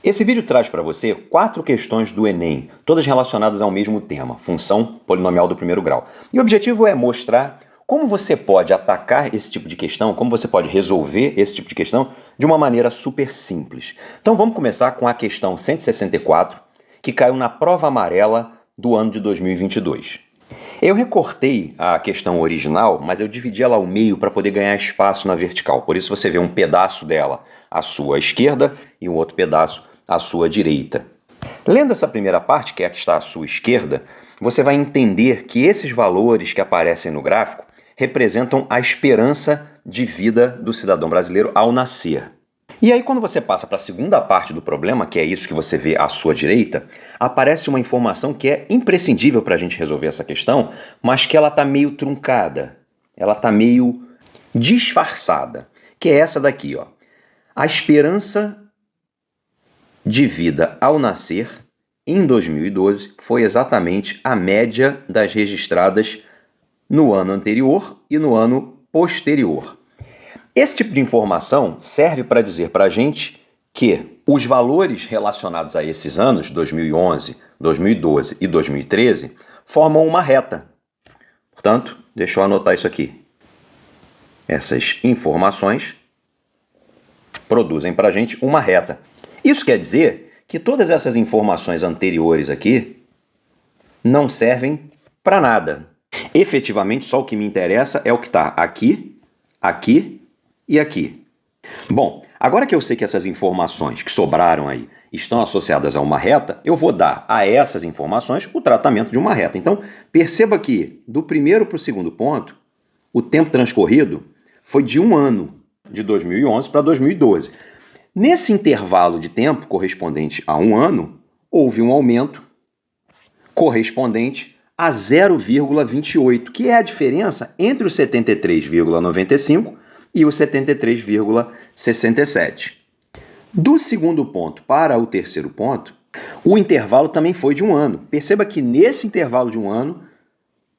Esse vídeo traz para você 4 questões do Enem, todas relacionadas ao mesmo tema, função polinomial do primeiro grau. E o objetivo é mostrar como você pode atacar esse tipo de questão, como você pode resolver esse tipo de questão de uma maneira super simples. Então vamos começar com a questão 164, que caiu na prova amarela do ano de 2022. Eu recortei a questão original, mas eu dividi ela ao meio para poder ganhar espaço na vertical. Por isso você vê um pedaço dela à sua esquerda e um outro pedaço à sua direita. Lendo essa primeira parte, que é a que está à sua esquerda, você vai entender que esses valores que aparecem no gráfico representam a esperança de vida do cidadão brasileiro ao nascer. E aí, quando você passa para a segunda parte do problema, que é isso que você vê à sua direita, aparece uma informação que é imprescindível para a gente resolver essa questão, mas que ela está meio truncada, ela está meio disfarçada, que é essa daqui, ó. A esperança de vida ao nascer, em 2012, foi exatamente a média das registradas no ano anterior e no ano posterior. Esse tipo de informação serve para dizer para a gente que os valores relacionados a esses anos, 2011, 2012 e 2013, formam uma reta. Portanto, deixa eu anotar isso aqui. Essas informações produzem para a gente uma reta. Isso quer dizer que todas essas informações anteriores aqui não servem para nada. Efetivamente, só o que me interessa é o que está aqui, aqui e aqui. Bom, agora que eu sei que essas informações que sobraram aí estão associadas a uma reta, eu vou dar a essas informações o tratamento de uma reta. Então, perceba que do primeiro para o segundo ponto, o tempo transcorrido foi de um ano, de 2011 para 2012. Nesse intervalo de tempo correspondente a um ano, houve um aumento correspondente a 0,28, que é a diferença entre o 73,95 e o 73,67. Do segundo ponto para o terceiro ponto, o intervalo também foi de um ano. Perceba que nesse intervalo de um ano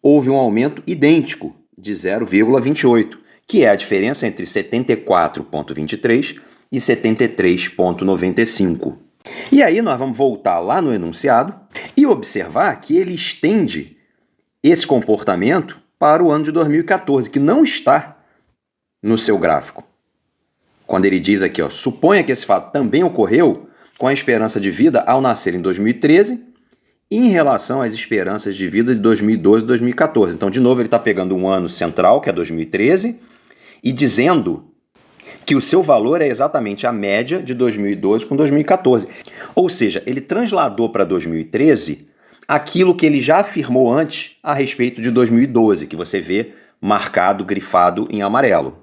houve um aumento idêntico de 0,28, que é a diferença entre 74,23 e 73,95. E aí nós vamos voltar lá no enunciado e observar que ele estende esse comportamento para o ano de 2014, que não está no seu gráfico. Quando ele diz aqui, ó, suponha que esse fato também ocorreu com a esperança de vida ao nascer em 2013 em relação às esperanças de vida de 2012 e 2014. Então, de novo, ele está pegando um ano central, que é 2013, e dizendo que o seu valor é exatamente a média de 2012 com 2014. Ou seja, ele transladou para 2013 aquilo que ele já afirmou antes a respeito de 2012, que você vê marcado, grifado em amarelo.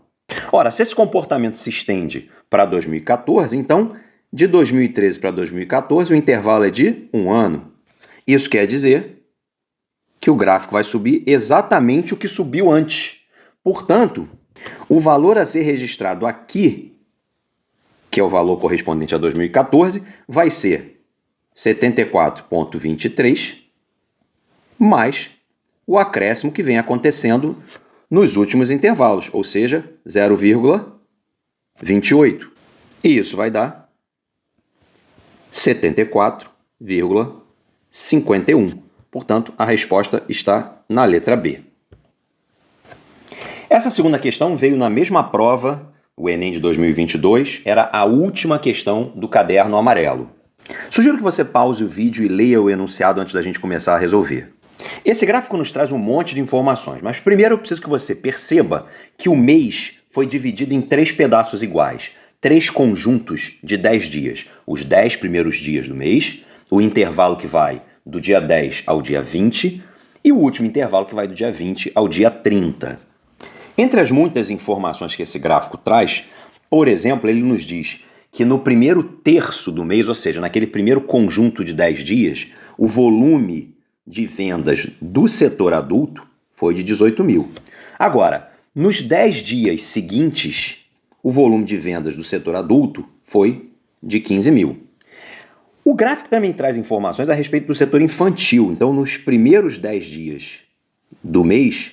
Ora, se esse comportamento se estende para 2014, então, de 2013 para 2014, o intervalo é de um ano. Isso quer dizer que o gráfico vai subir exatamente o que subiu antes. Portanto, o valor a ser registrado aqui, que é o valor correspondente a 2014, vai ser 74,23 mais o acréscimo que vem acontecendo nos últimos intervalos, ou seja, 0,28. E isso vai dar 74,51. Portanto, a resposta está na letra B. Essa segunda questão veio na mesma prova, o Enem de 2022, era a última questão do caderno amarelo. Sugiro que você pause o vídeo e leia o enunciado antes da gente começar a resolver. Esse gráfico nos traz um monte de informações, mas primeiro eu preciso que você perceba que o mês foi dividido em 3 pedaços iguais, 3 conjuntos de 10 dias. Os 10 primeiros dias do mês, o intervalo que vai do dia 10 ao dia 20 e o último intervalo que vai do dia 20 ao dia 30. Entre as muitas informações que esse gráfico traz, por exemplo, ele nos diz que no primeiro terço do mês, ou seja, naquele primeiro conjunto de 10 dias, o volume de vendas do setor adulto foi de 18 mil. Agora, nos 10 dias seguintes, o volume de vendas do setor adulto foi de 15 mil. O gráfico também traz informações a respeito do setor infantil. Então, nos primeiros 10 dias do mês,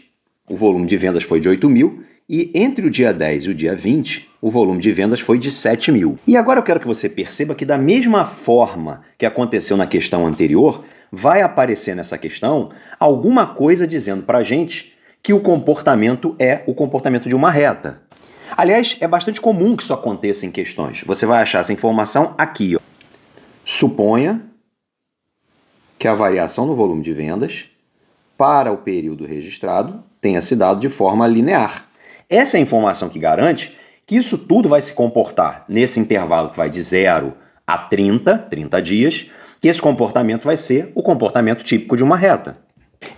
o volume de vendas foi de 8 mil E entre o dia 10 e o dia 20, o volume de vendas foi de 7 mil. E agora eu quero que você perceba que da mesma forma que aconteceu na questão anterior, vai aparecer nessa questão alguma coisa dizendo para a gente que o comportamento é o comportamento de uma reta. Aliás, é bastante comum que isso aconteça em questões. Você vai achar essa informação aqui, ó. Suponha que a variação no volume de vendas para o período registrado tenha se dado de forma linear. Essa é a informação que garante que isso tudo vai se comportar nesse intervalo que vai de 0 a 30 dias, que esse comportamento vai ser o comportamento típico de uma reta.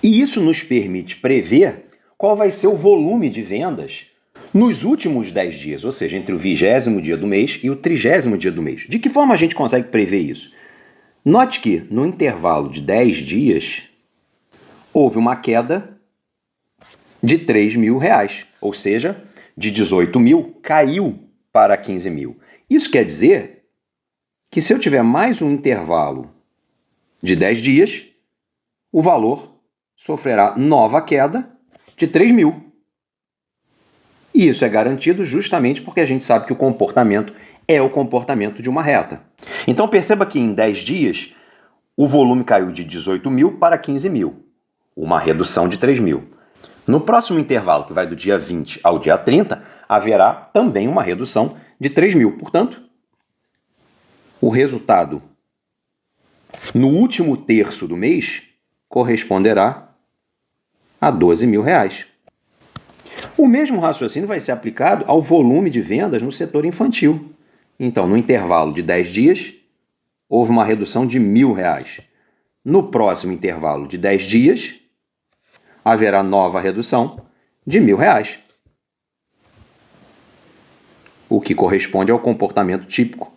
E isso nos permite prever qual vai ser o volume de vendas nos últimos 10 dias, ou seja, entre o 20º dia do mês e o 30º dia do mês. De que forma a gente consegue prever isso? Note que no intervalo de 10 dias houve uma queda de R$3.000, ou seja, de 18 mil caiu para 15 mil. Isso quer dizer que se eu tiver mais um intervalo de 10 dias, o valor sofrerá nova queda de 3 mil. E isso é garantido justamente porque a gente sabe que o comportamento é o comportamento de uma reta. Então perceba que em 10 dias o volume caiu de 18 mil para 15 mil, uma redução de 3 mil. No próximo intervalo, que vai do dia 20 ao dia 30, haverá também uma redução de 3 mil. Portanto, o resultado no último terço do mês corresponderá a R$12.000. O mesmo raciocínio vai ser aplicado ao volume de vendas no setor infantil. Então, no intervalo de 10 dias, houve uma redução de R$1.000. No próximo intervalo de 10 dias, haverá nova redução de R$1.000, o que corresponde ao comportamento típico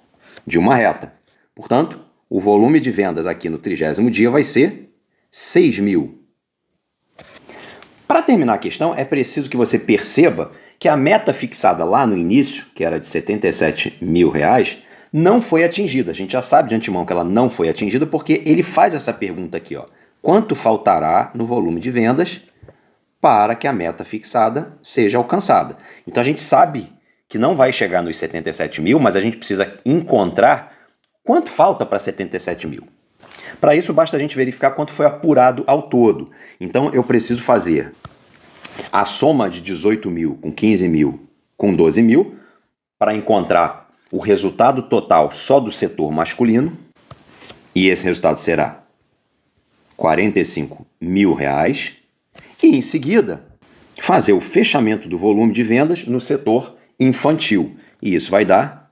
de uma reta. Portanto, o volume de vendas aqui no 30º dia vai ser 6 mil. Para terminar a questão, é preciso que você perceba que a meta fixada lá no início, que era de R$77.000, não foi atingida. A gente já sabe de antemão que ela não foi atingida porque ele faz essa pergunta aqui, ó. Quanto faltará no volume de vendas para que a meta fixada seja alcançada? Então a gente sabe que não vai chegar nos 77 mil, mas a gente precisa encontrar quanto falta para 77 mil. Para isso, basta a gente verificar quanto foi apurado ao todo. Então, eu preciso fazer a soma de 18 mil com 15 mil com 12 mil para encontrar o resultado total só do setor masculino. E esse resultado será R$45.000. E, em seguida, fazer o fechamento do volume de vendas no setor infantil. E isso vai dar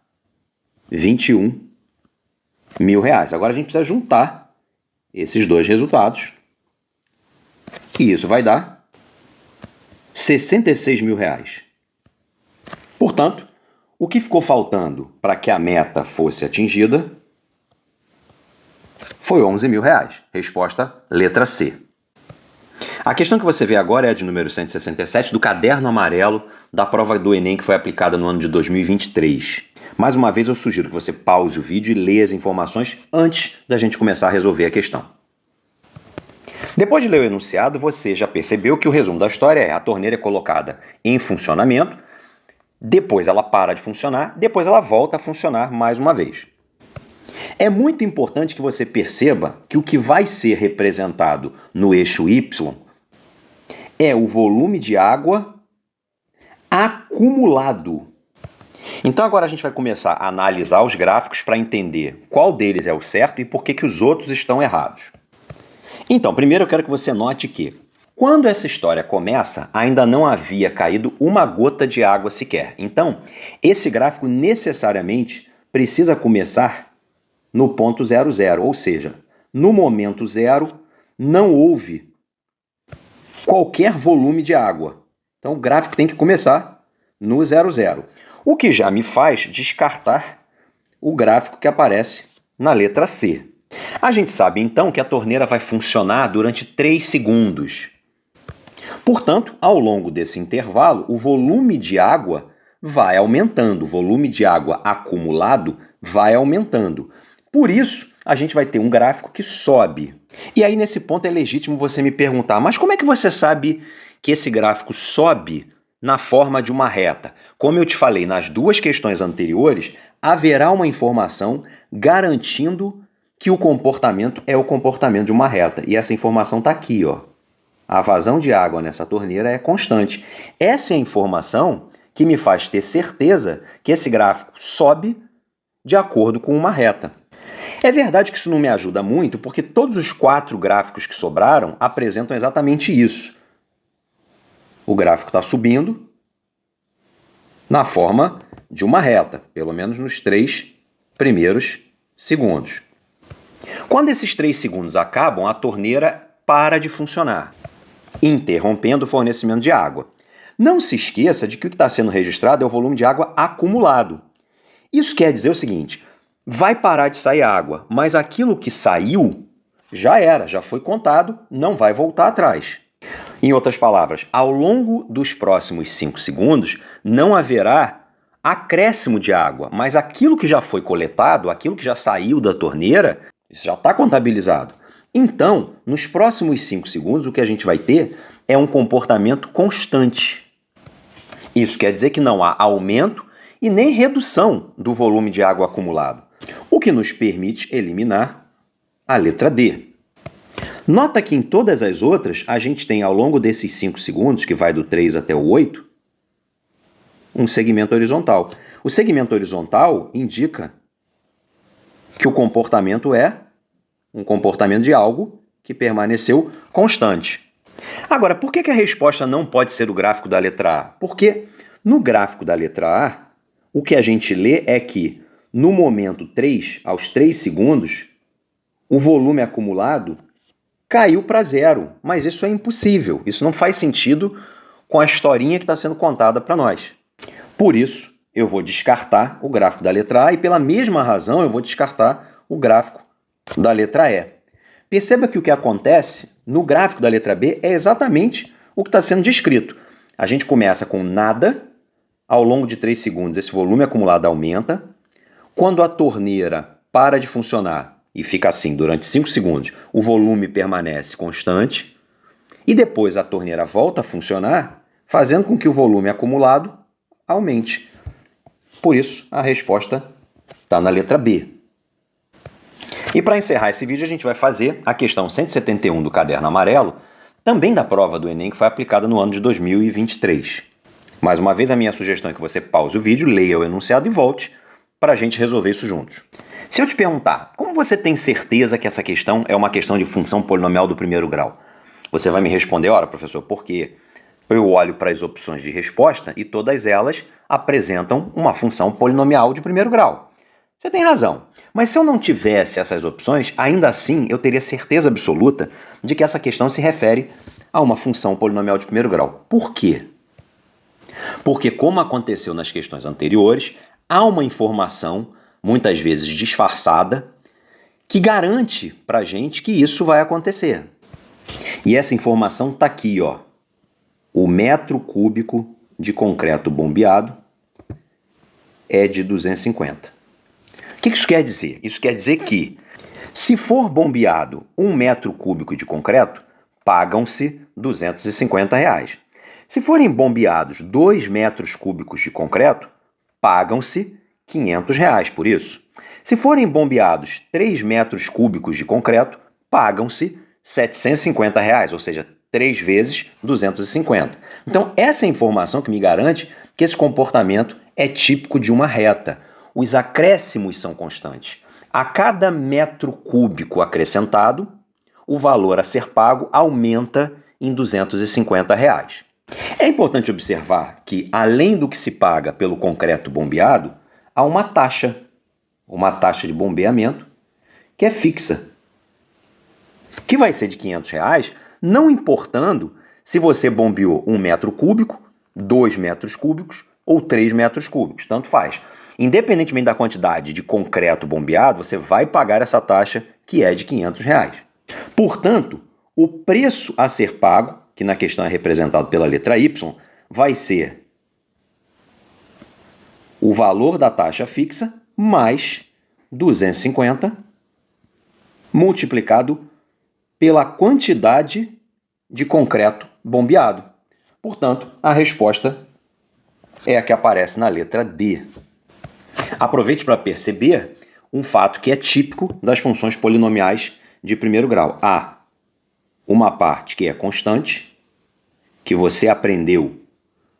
R$21.000. Agora a gente precisa juntar esses dois resultados. E isso vai dar R$66.000. Portanto, o que ficou faltando para que a meta fosse atingida foi R$11.000. Resposta letra C. A questão que você vê agora é a de número 167 do caderno amarelo da prova do Enem que foi aplicada no ano de 2023. Mais uma vez eu sugiro que você pause o vídeo e leia as informações antes da gente começar a resolver a questão. Depois de ler o enunciado, você já percebeu que o resumo da história é: a torneira é colocada em funcionamento, depois ela para de funcionar, depois ela volta a funcionar mais uma vez. É muito importante que você perceba que o que vai ser representado no eixo Y é o volume de água acumulado. Então agora a gente vai começar a analisar os gráficos para entender qual deles é o certo e por que os outros estão errados. Então, primeiro eu quero que você note que, quando essa história começa, ainda não havia caído uma gota de água sequer. Então, esse gráfico necessariamente precisa começar no ponto 00, ou seja, no momento zero não houve qualquer volume de água. Então o gráfico tem que começar no 00. O que já me faz descartar o gráfico que aparece na letra C. A gente sabe então que a torneira vai funcionar durante 3 segundos. Portanto, ao longo desse intervalo, o volume de água vai aumentando, o volume de água acumulado vai aumentando. Por isso, a gente vai ter um gráfico que sobe. E aí, nesse ponto, é legítimo você me perguntar, mas como é que você sabe que esse gráfico sobe na forma de uma reta. Como eu te falei nas duas questões anteriores, haverá uma informação garantindo que o comportamento é o comportamento de uma reta. E essa informação está aqui, ó. A vazão de água nessa torneira é constante. Essa é a informação que me faz ter certeza que esse gráfico sobe de acordo com uma reta. É verdade que isso não me ajuda muito, porque todos os 4 gráficos que sobraram apresentam exatamente isso. O gráfico está subindo na forma de uma reta, pelo menos nos 3 primeiros segundos. Quando esses 3 segundos acabam, a torneira para de funcionar, interrompendo o fornecimento de água. Não se esqueça de que o que está sendo registrado é o volume de água acumulado. Isso quer dizer o seguinte: vai parar de sair água, mas aquilo que saiu já era, já foi contado, não vai voltar atrás. Em outras palavras, ao longo dos próximos 5 segundos, não haverá acréscimo de água, mas aquilo que já foi coletado, aquilo que já saiu da torneira, isso já está contabilizado. Então, nos próximos 5 segundos, o que a gente vai ter é um comportamento constante. Isso quer dizer que não há aumento e nem redução do volume de água acumulado, o que nos permite eliminar a letra D. Nota que em todas as outras, a gente tem ao longo desses 5 segundos, que vai do 3 até o 8, um segmento horizontal. O segmento horizontal indica que o comportamento é um comportamento de algo que permaneceu constante. Agora, por que a resposta não pode ser o gráfico da letra A? Porque no gráfico da letra A, o que a gente lê é que no momento 3, aos 3 segundos, o volume acumulado caiu para 0. Mas isso é impossível, isso não faz sentido com a historinha que está sendo contada para nós. Por isso, eu vou descartar o gráfico da letra A e pela mesma razão eu vou descartar o gráfico da letra E. Perceba que o que acontece no gráfico da letra B é exatamente o que está sendo descrito. A gente começa com nada, ao longo de 3 segundos esse volume acumulado aumenta. Quando a torneira para de funcionar e fica assim durante 5 segundos, o volume permanece constante. E depois a torneira volta a funcionar, fazendo com que o volume acumulado aumente. Por isso, a resposta está na letra B. E para encerrar esse vídeo, a gente vai fazer a questão 171 do caderno amarelo, também da prova do Enem, que foi aplicada no ano de 2023. Mais uma vez, a minha sugestão é que você pause o vídeo, leia o enunciado e volte para a gente resolver isso juntos. Se eu te perguntar, como você tem certeza que essa questão é uma questão de função polinomial do primeiro grau? Você vai me responder, ora, professor, porque eu olho para as opções de resposta e todas elas apresentam uma função polinomial de primeiro grau. Você tem razão, mas se eu não tivesse essas opções, ainda assim eu teria certeza absoluta de que essa questão se refere a uma função polinomial de primeiro grau. Por quê? Porque, como aconteceu nas questões anteriores, há uma informação, muitas vezes disfarçada, que garante para a gente que isso vai acontecer. E essa informação está aqui, ó. O metro cúbico de concreto bombeado é de 250. O que isso quer dizer? Isso quer dizer que, se for bombeado 1 metro cúbico de concreto, pagam-se R$ 250. Se forem bombeados 2 metros cúbicos de concreto, pagam-se R$ 500 por isso. Se forem bombeados 3 metros cúbicos de concreto, pagam-se R$ 750, ou seja, 3 vezes 250. Então, essa é a informação que me garante que esse comportamento é típico de uma reta. Os acréscimos são constantes. A cada metro cúbico acrescentado, o valor a ser pago aumenta em R$ 250. É importante observar que, além do que se paga pelo concreto bombeado, há uma taxa de bombeamento, que é fixa, que vai ser de R$ 500, não importando se você bombeou 1 metro cúbico, 2 metros cúbicos ou 3 metros cúbicos, tanto faz. Independentemente da quantidade de concreto bombeado, você vai pagar essa taxa, que é de R$ 500. Portanto, o preço a ser pago, que na questão é representado pela letra Y, vai ser o valor da taxa fixa mais 250 multiplicado pela quantidade de concreto bombeado. Portanto, a resposta é a que aparece na letra D. Aproveite para perceber um fato que é típico das funções polinomiais de primeiro grau. Há uma parte que é constante, que você aprendeu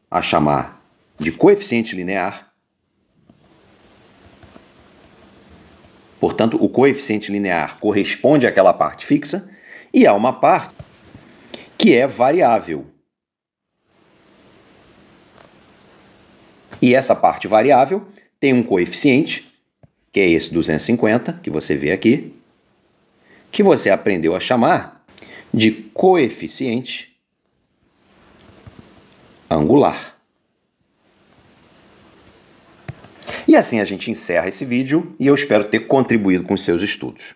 a chamar de coeficiente linear. Portanto, o coeficiente linear corresponde àquela parte fixa, e há uma parte que é variável. E essa parte variável tem um coeficiente, que é esse 250, que você vê aqui, que você aprendeu a chamar de coeficiente angular. E assim a gente encerra esse vídeo e eu espero ter contribuído com os seus estudos.